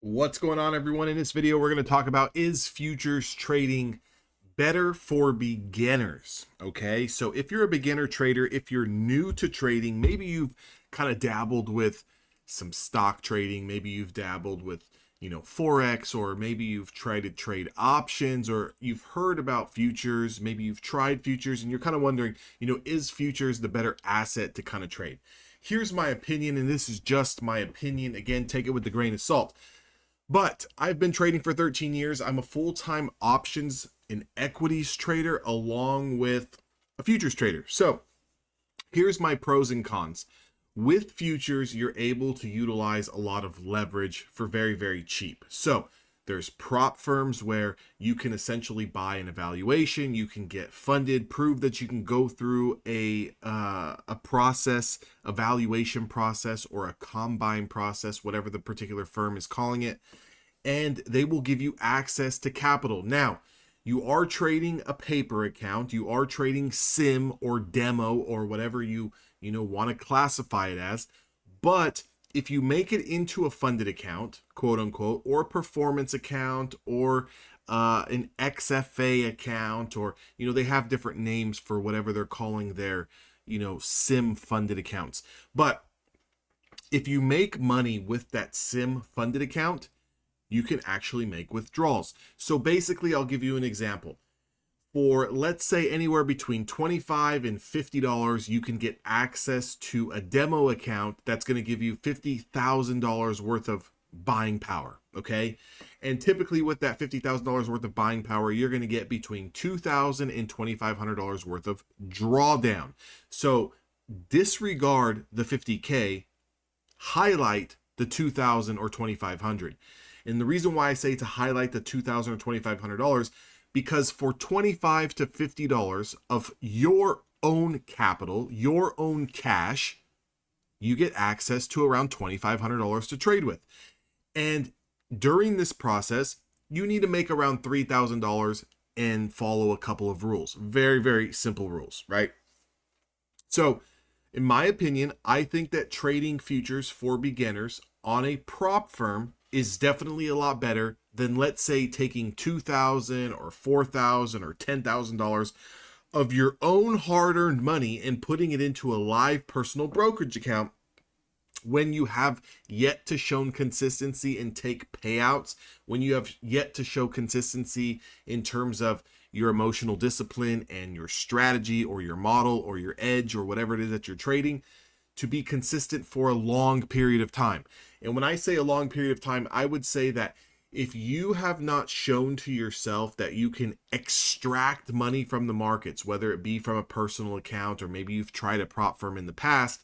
What's going on, everyone? In this video, we're going to talk about, is futures trading better for beginners? Okay, so if you're a beginner trader, if you're new to trading, maybe you've kind of dabbled with some stock trading, maybe you've dabbled with forex, or maybe you've tried to trade options, or you've heard about futures, maybe you've tried futures and you're kind of wondering, is futures the better asset to kind of trade? Here's my opinion, and this is just my opinion. Again, take it with a grain of salt. But I've been trading for 13 years. I'm a full-time options and equities trader along with a futures trader. So here's my pros and cons. With futures, you're able to utilize a lot of leverage for very, very cheap. So there's prop firms where you can essentially buy an evaluation, you can get funded, prove that you can go through a process, evaluation process, or a combine process, whatever the particular firm is calling it, and they will give you access to capital. Now, you are trading a paper account, you are trading sim or demo or whatever you want to classify it as, but if you make it into a funded account, quote unquote, or a performance account, or an XFA account, or they have different names for whatever they're calling their sim funded accounts. But if you make money with that sim funded account, you can actually make withdrawals. So basically, I'll give you an example. For, let's say, anywhere between $25 and $50, you can get access to a demo account that's going to give you $50,000 worth of buying power, okay? And typically with that $50,000 worth of buying power, you're going to get between $2,000 and $2,500 worth of drawdown. So disregard the 50K, highlight the 2,000 or 2,500. And the reason why I say to highlight the $2,000 or $2,500, because for $25 to $50 of your own capital, your own cash, you get access to around $2,500 to trade with. And during this process, you need to make around $3,000 and follow a couple of rules. Very, very simple rules, right? So, in my opinion, I think that trading futures for beginners on a prop firm is definitely a lot better than, let's say, taking $2,000 or $4,000 or $10,000 of your own hard-earned money and putting it into a live personal brokerage account when you have yet to show consistency and take payouts, when you have yet to show consistency in terms of your emotional discipline and your strategy or your model or your edge or whatever it is that you're trading, to be consistent for a long period of time. And when I say a long period of time, I would say that if you have not shown to yourself that you can extract money from the markets, whether it be from a personal account or maybe you've tried a prop firm in the past,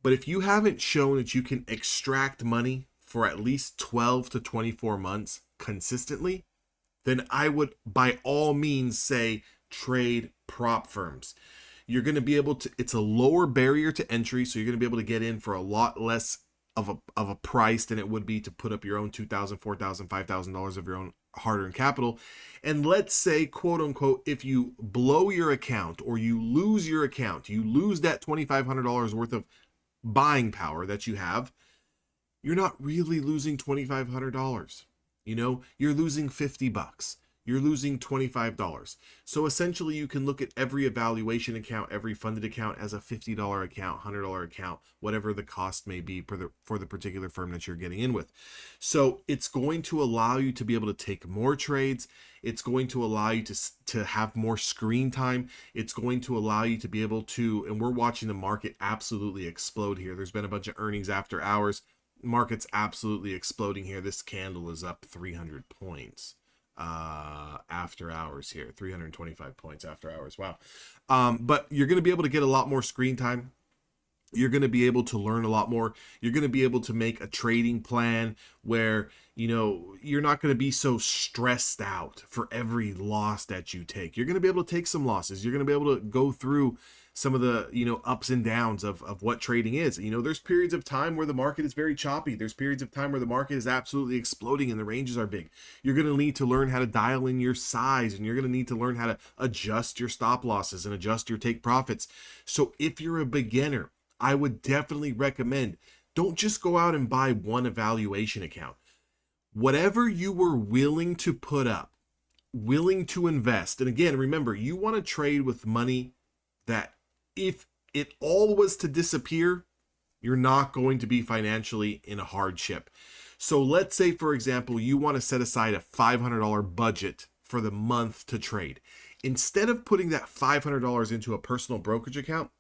but if you haven't shown that you can extract money for at least 12 to 24 months consistently, then I would by all means say trade prop firms. You're going to be able to, it's a lower barrier to entry, so you're going to be able to get in for a lot less of a price than it would be to put up your own $2,000, $4,000, $5,000 of your own hard-earned capital. And let's say, quote unquote, if you blow your account or you lose your account, you lose that $2,500 worth of buying power that you have, you're not really losing $2,500. You're losing $50. You're losing $25. So essentially, you can look at every evaluation account, every funded account as a $50 account, $100 account, whatever the cost may be for the particular firm that you're getting in with. So it's going to allow you to be able to take more trades. It's going to allow you to have more screen time. It's going to allow you to be able to, and we're watching the market absolutely explode here. There's been a bunch of earnings after hours. Market's absolutely exploding here. This candle is up 300 points after hours here, 325 points after hours. Wow. But you're going to be able to get a lot more screen time. You're going to be able to learn a lot more. You're going to be able to make a trading plan where, you're not going to be so stressed out for every loss that you take. You're going to be able to take some losses. You're going to be able to go through some of the, ups and downs of what trading is. There's periods of time where the market is very choppy. There's periods of time where the market is absolutely exploding and the ranges are big. You're going to need to learn how to dial in your size, and you're going to need to learn how to adjust your stop losses and adjust your take profits. So if you're a beginner, I would definitely recommend, don't just go out and buy one evaluation account. Whatever you were willing to put up, willing to invest. And again, remember, you want to trade with money that if it all was to disappear, you're not going to be financially in a hardship. So let's say, for example, you want to set aside a $500 budget for the month to trade. Instead of putting that $500 into a personal brokerage account,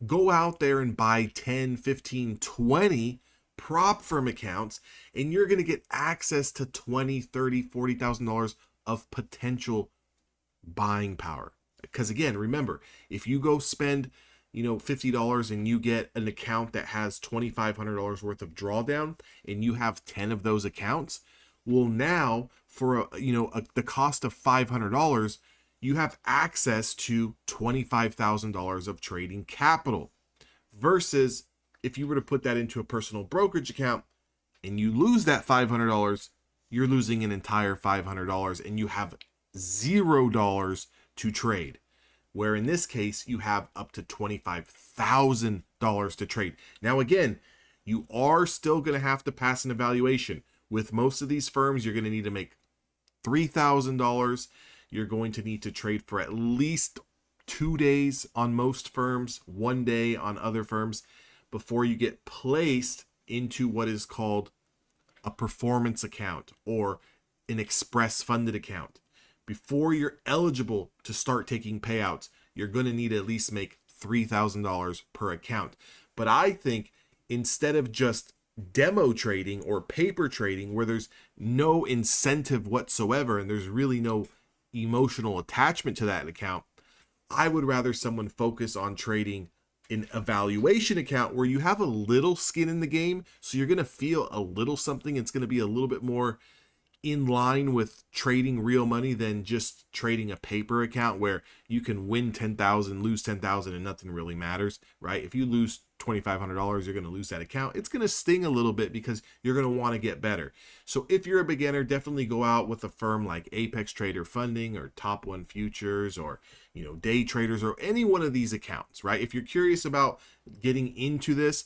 go out there and buy 10, 15, 20 prop firm accounts, and you're going to get access to $20, $30, $40,000 of potential buying power. Because again, remember, if you go spend $50 and you get an account that has $2,500 worth of drawdown and you have 10 of those accounts, well, now for the cost of $500, you have access to $25,000 of trading capital, versus if you were to put that into a personal brokerage account and you lose that $500, you're losing an entire $500 and you have $0 to trade. Where in this case, you have up to $25,000 to trade. Now, again, you are still going to have to pass an evaluation. With most of these firms, you're going to need to make $3,000. You're going to need to trade for at least 2 days on most firms, 1 day on other firms, before you get placed into what is called a performance account or an express funded account. Before you're eligible to start taking payouts, you're going to need to at least make $3,000 per account. But I think instead of just demo trading or paper trading, where there's no incentive whatsoever and there's really no emotional attachment to that account, I would rather someone focus on trading an evaluation account where you have a little skin in the game. So you're going to feel a little something. It's going to be a little bit more in line with trading real money than just trading a paper account where you can win 10,000, lose 10,000 and nothing really matters, right? If you lose $2,500, you're going to lose that account. It's going to sting a little bit because you're going to want to get better. So if you're a beginner, definitely go out with a firm like Apex Trader Funding or Top One Futures or, Day Traders or any one of these accounts, right? If you're curious about getting into this,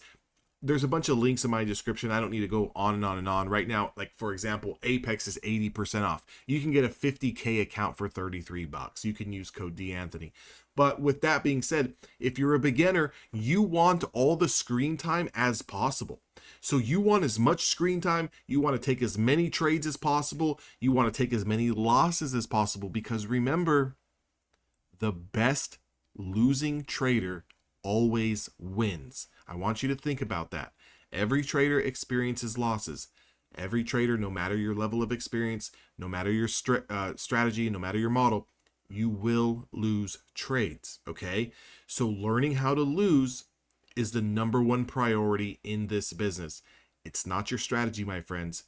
there's a bunch of links in my description. I don't need to go on and on and on. Right now, like for example, Apex is 80% off. You can get a 50K account for $33. You can use code DAnthony. But with that being said, if you're a beginner, you want all the screen time as possible. So you want as much screen time, you want to take as many trades as possible, you want to take as many losses as possible, because remember, the best losing trader always wins. I want you to think about that. Every trader experiences losses. Every trader, no matter your level of experience, no matter your strategy, no matter your model, you will lose trades, okay? So learning how to lose is the number one priority in this business. It's not your strategy, my friends.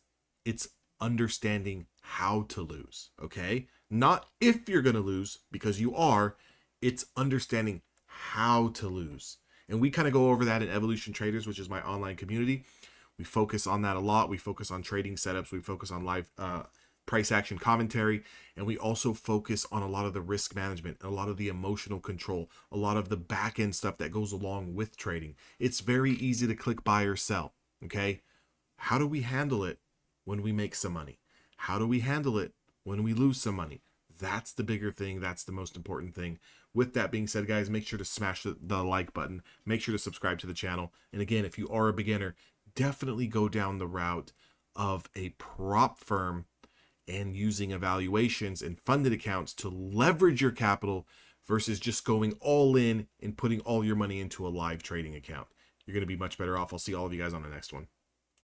It's understanding how to lose, okay? Not if you're going to lose, because you are. It's understanding how to lose. And we kind of go over that in Evolution Traders, which is my online community. We focus on that a lot. We focus on trading setups. We focus on live price action commentary. And we also focus on a lot of the risk management, a lot of the emotional control, a lot of the back end stuff that goes along with trading. It's very easy to click buy or sell. Okay. How do we handle it when we make some money? How do we handle it when we lose some money? That's the bigger thing. That's the most important thing. With that being said, guys, make sure to smash the like button. Make sure to subscribe to the channel. And again, if you are a beginner, definitely go down the route of a prop firm and using evaluations and funded accounts to leverage your capital versus just going all in and putting all your money into a live trading account. You're going to be much better off. I'll see all of you guys on the next one.